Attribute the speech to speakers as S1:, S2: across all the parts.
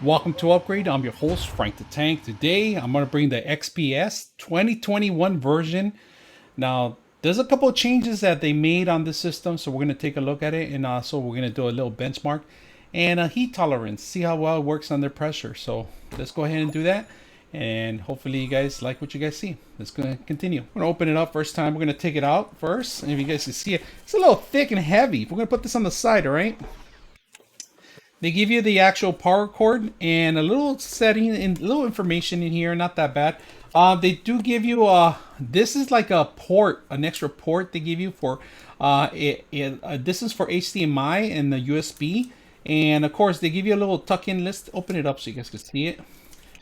S1: welcome to Upgrade. I'm your host, Frank the Tank. Today, I'm going to bring the XPS 2021 version. Now, there's a couple of changes that they made on the system, so we're going to take a look at it, and also we're going to do a little benchmark and a heat tolerance, see how well it works under pressure. So let's go ahead and do that, and hopefully you guys like what you guys see. Let's go ahead and continue. I'm going to open it up first time. We're going to take it out first, and if you guys can see it, it's a little thick and heavy. We're going to put this on the side, all right? They give you the actual power cord and a little setting and little information in here, not that bad. They do give you this is like a port, an extra port they give you for this is for HDMI and the USB, and of course they give you a little tuck-in. Let's open it up so you guys can see it.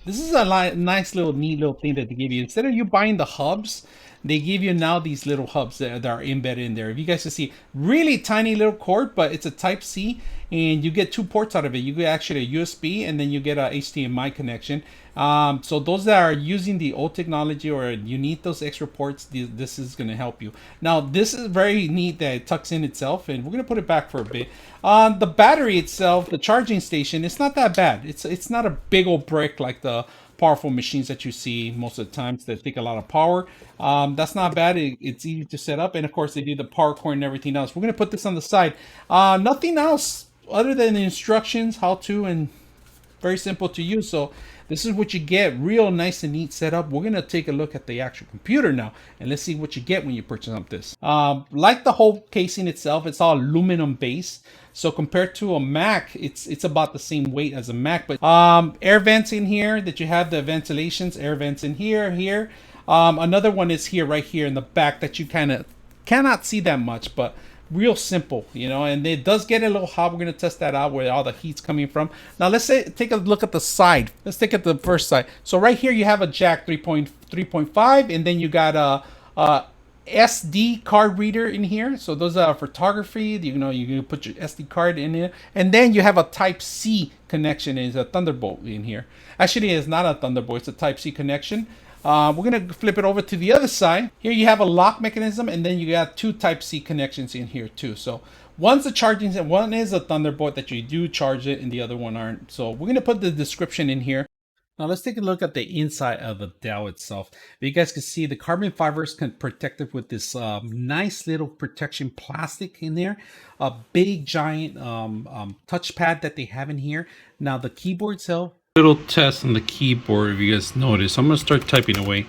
S1: This is a nice little neat little thing that they give you. Instead of you buying the hubs, they give you now these little hubs that are embedded in there. If you guys can see, really tiny little cord, but it's a Type C, and you get two ports out of it. You get actually a USB, and then you get a HDMI connection. So those that are using the old technology or you need those extra ports, this is going to help you. Now, this is very neat that it tucks in itself, and we're going to put it back for a bit. The battery itself, the charging station, it's not that bad. It's not a big old brick like the powerful machines that you see most of the times that take a lot of power. That's not bad. It's easy to set up, and of course they do the power cord and everything else. We're going to put this on the side. Nothing else other than the instructions, how to, and very simple to use. So this is what you get, real nice and neat setup. We're gonna take a look at the actual computer now, and let's see what you get when you purchase up this. Like the whole casing itself, it's all aluminum base. So compared to a Mac, it's about the same weight as a Mac. But air vents in here that you have, the ventilations, air vents in here. Another one is here, right here in the back, that you kind of cannot see that much, but real simple, you know, and it does get a little hot. We're going to test that out where all the heat's coming from. Now let's take a look at the side. Let's take at the first side. So right here you have a jack 3.5, and then you got a SD card reader in here. So those are photography. You know, you can put your SD card in there, and then you have a Type C connection. Is a Thunderbolt in here. Actually, it's not a Thunderbolt. It's a Type C connection. We're going to flip it over to the other side. Here you have a lock mechanism, and then you got two Type C connections in here too. So one's a charging, one is a Thunderbolt that you do charge it, and the other one aren't. So we're going to put the description in here. Now let's take a look at the inside of the Dell itself. You guys can see the carbon fibers can protect it with this nice little protection plastic in there. A big giant touchpad that they have in here. Now the keyboard itself. Little test on the keyboard, if you guys notice. I'm going to start typing away.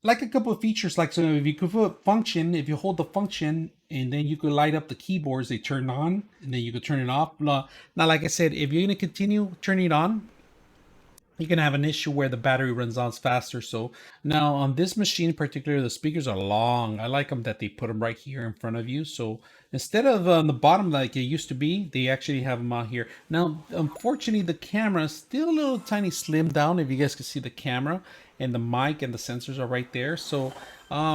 S1: Like a couple of features, like so if you could put function, if you hold the function and then you could light up the keyboards, they turn on, and then you could turn it off. Now, like I said, if you're going to continue turning it on, you're going to have an issue where the battery runs out faster. So now on this machine in particular, the speakers are long. I like them that they put them right here in front of you. So instead of on the bottom like it used to be, they actually have them out here. Now, unfortunately, the camera is still a little tiny slimmed down. If you guys can see the camera, and the mic and the sensors are right there. So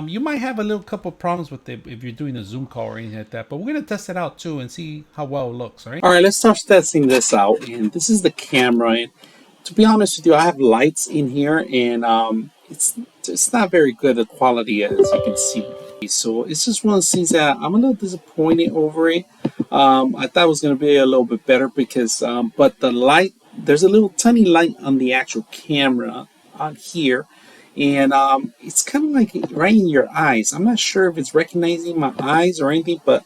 S1: you might have a little couple problems with it if you're doing a Zoom call or anything like that. But we're going to test it out too and see how well it looks. All right, let's start testing this out. And this is the camera. And to be honest with you, I have lights in here, and it's not very good the quality, as you can see. So it's just one of those things that I'm a little disappointed over it. I thought it was going to be a little bit better because, but the light, there's a little tiny light on the actual camera on here, and it's kind of like right in your eyes. I'm not sure if it's recognizing my eyes or anything, but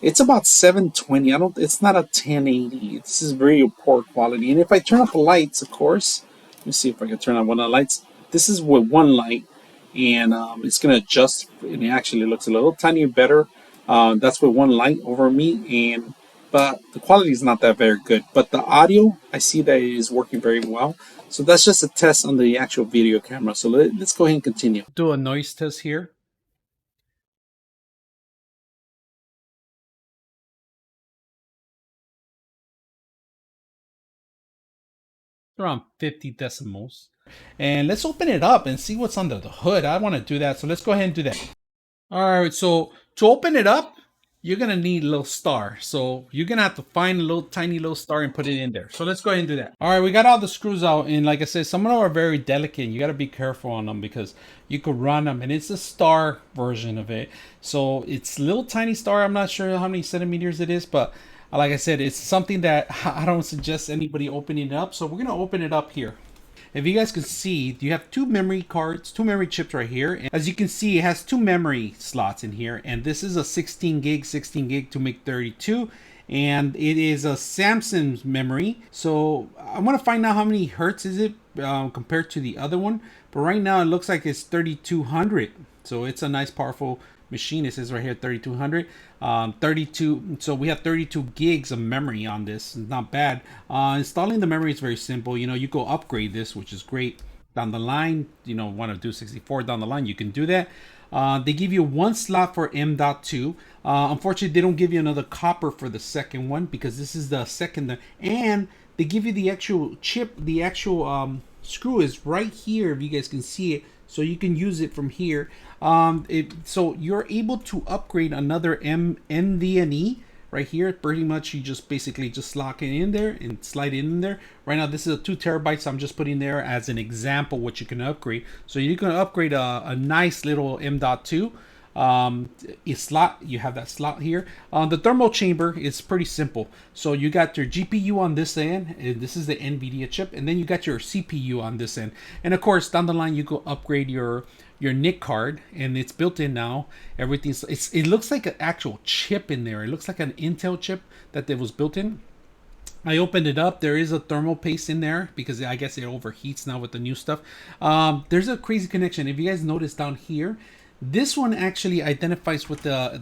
S1: it's about 720. It's not a 1080. This is very poor quality. And if I turn off the lights, of course, let me see if I can turn on one of the lights. This is with one light, and it's going to adjust, and it actually looks a little tiny better. That's with one light over me, but the quality is not that very good. But the audio, I see that it is working very well. So that's just a test on the actual video camera. So let's go ahead and continue. Do a noise test here. Around 50 decimals. And let's open it up and see what's under the hood. I want to do that. So let's go ahead and do that. All right. So to open it up, you're gonna need a little star. So you're gonna have to find a little tiny little star and put it in there. So let's go ahead and do that. All right, we got all the screws out, and like I said, some of them are very delicate. You gotta be careful on them because you could run them, and it's a star version of it. So it's little tiny star. I'm not sure how many centimeters it is, but like I said, it's something that I don't suggest anybody opening it up. So we're gonna open it up here. If you guys can see, you have two memory cards, two memory chips right here. And as you can see, it has two memory slots in here. And this is a 16 gig to make 32. And it is a Samsung memory. So I want to find out how many hertz is it compared to the other one. But right now it looks like it's 3200. So it's a nice powerful machine. It says right here 3200. 32, so we have 32 gigs of memory on this. It's not bad. Installing the memory is very simple. You know, you go upgrade this, which is great. Down the line, you know, want to do 64 down the line, you can do that. They give you one slot for M.2. Unfortunately, they don't give you another copper for the second one because this is the second. And they give you the actual chip, the actual screw is right here, if you guys can see it. So you can use it from here. So you're able to upgrade another NVMe right here. Pretty much you just basically just lock it in there and slide it in there. Right now this is a 2 terabytes. I'm just putting there as an example what you can upgrade. So you can upgrade a nice little M.2 slot. You have that slot here. The thermal chamber is pretty simple. So you got your GPU on this end, and this is the Nvidia chip, and then you got your CPU on this end. And of course down the line you go upgrade your NIC card, and it's built in now. Everything's it looks like an actual chip in there. It looks like an Intel chip that was built in. I opened it up. There is a thermal paste in there because I guess it overheats now with the new stuff. There's a crazy connection. If you guys notice down here, this one actually identifies with the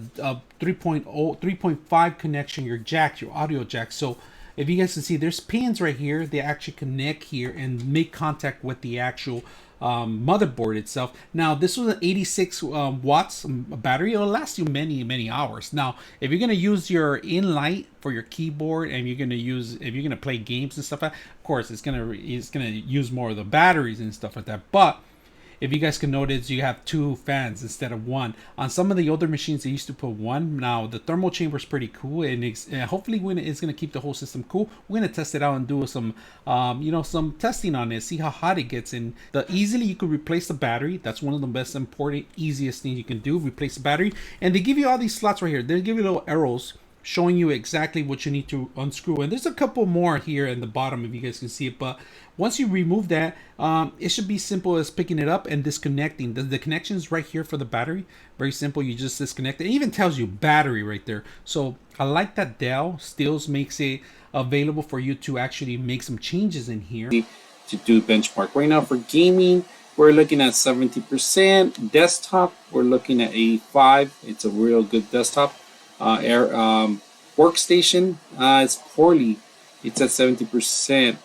S1: 3.5 connection, your jack, your audio jack. So if you guys can see, there's pins right here. They actually connect here and make contact with the actual motherboard itself. Now this was an 86 watts battery. It'll last you many hours. Now if you're going to use your in-light for your keyboard, and you're going to use, if you're going to play games and stuff like that, of course it's going to use more of the batteries and stuff like that. But if you guys can notice, you have two fans instead of one. On some of the older machines, they used to put one. Now, the thermal chamber is pretty cool, and hopefully it's going to keep the whole system cool. We're going to test it out and do some, some testing on it, see how hot it gets. And easily you could replace the battery. That's one of the best important, easiest things you can do, replace the battery. And they give you all these slots right here. They give you little arrows showing you exactly what you need to unscrew. And there's a couple more here in the bottom if you guys can see it. But once you remove that, it should be simple as picking it up and disconnecting. The connection's right here for the battery. Very simple. You just disconnect it. It even tells you battery right there. So I like that Dell still makes it available for you to actually make some changes in here to do benchmark. Right now for gaming, we're looking at 70%. Desktop, we're looking at 85. It's a real good desktop. Workstation, it's poorly. It's at 70%.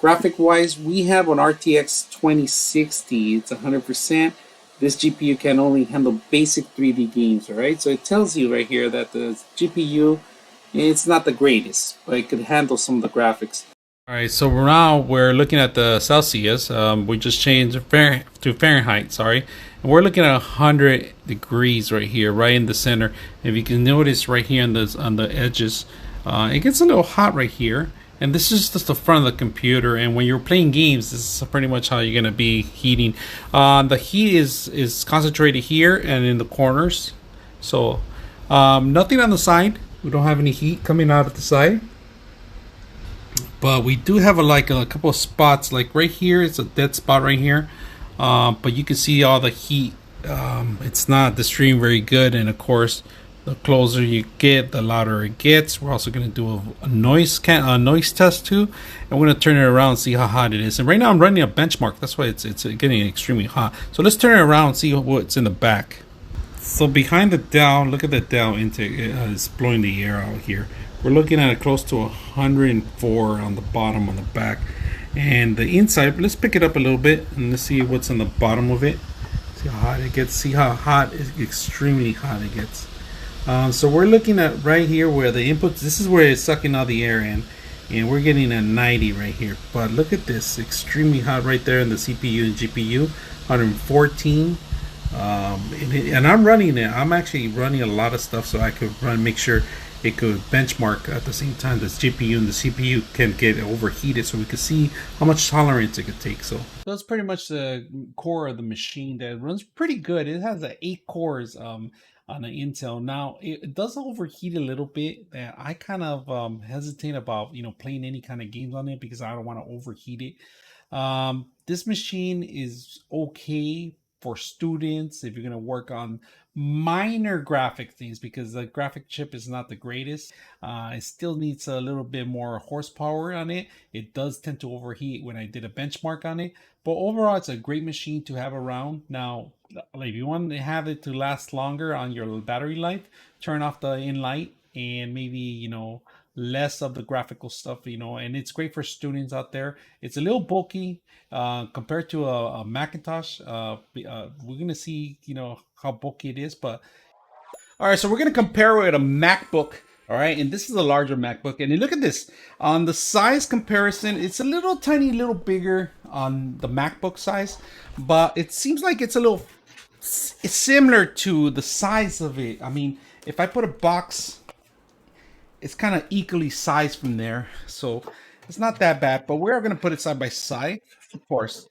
S1: Graphic wise, we have an RTX 2060. It's 100%. This GPU can only handle basic 3D games, all right? So it tells you right here that the GPU, it's not the greatest, but it could handle some of the graphics. All right, so now we're looking at the Celsius. We just changed to Fahrenheit, sorry. And we're looking at 100 degrees right here, right in the center. If you can notice right here on the edges, it gets a little hot right here. And this is just the front of the computer. And when you're playing games, this is pretty much how you're going to be heating. The heat is concentrated here and in the corners. So nothing on the side. We don't have any heat coming out of the side. But we do have a couple of spots, like right here. It's a dead spot right here. But you can see all the heat. It's not the stream very good, and of course, the closer you get, the louder it gets. We're also going to do a noise test too, and we're going to turn it around and see how hot it is. And right now, I'm running a benchmark. That's why it's getting extremely hot. So let's turn it around and see what's in the back. So behind the Dell, look at the Dell intake. It's blowing the air out here. We're looking at close to 104 on the bottom, on the back. And the inside, let's pick it up a little bit and let's see what's on the bottom of it. See how hot it gets. See how hot, extremely hot it gets. So we're looking at right here where the inputs, this is where it's sucking all the air in. And we're getting a 90 right here. But look at this, extremely hot right there in the CPU and GPU. 114.
S2: And I'm running it. I'm actually running a lot of stuff so I could make sure it could benchmark at the same time. The GPU and the CPU can get overheated, so we could see how much tolerance it could take. So
S1: That's pretty much the core of the machine that runs pretty good. It has 8 cores on the Intel. Now it does overheat a little bit. That I kind of hesitate about playing any kind of games on it because I don't want to overheat it. This machine is okay for students if you're gonna work on minor graphic things because the graphic chip is not the greatest. It still needs a little bit more horsepower on it. It does tend to overheat when I did a benchmark on it, but overall, it's a great machine to have around. Now, like, if you want to have it to last longer on your battery life, turn off the in light and maybe, less of the graphical stuff, and it's great for students out there. It's a little bulky compared to a Macintosh. We're going to see, how bulky it is, but all right, so we're going to compare it with a MacBook. All right, and this is a larger MacBook. And look at this. On the size comparison, it's a little tiny, little bigger on the MacBook size, but it seems like it's a little similar to the size of it. I mean, if I put a box, it's kind of equally sized from there. So it's not that bad, but we're going to put it side by side. Of course,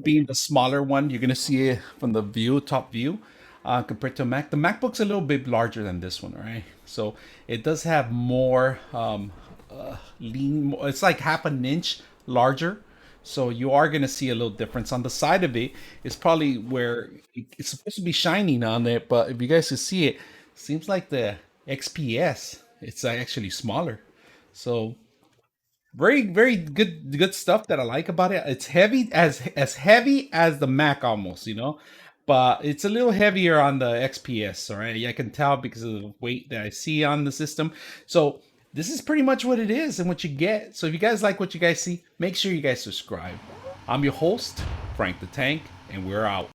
S1: being the smaller one, you're gonna see it from the top view, compared to a Mac. The MacBook's a little bit larger than this one, right? So it does have more lean. It's like half an inch larger. So you are gonna see a little difference on the side of it. It's probably where it's supposed to be shining on it, but if you guys can see it, seems like the XPS. It's actually smaller. So very very good stuff that I like about it. It's heavy, as heavy as the Mac almost, but it's a little heavier on the XPS. All right, I can tell because of the weight that I see on the system. So this is pretty much what it is and what you get. So if you guys like what you guys see, make sure you guys subscribe. I'm your host, Frank the Tank, and we're out.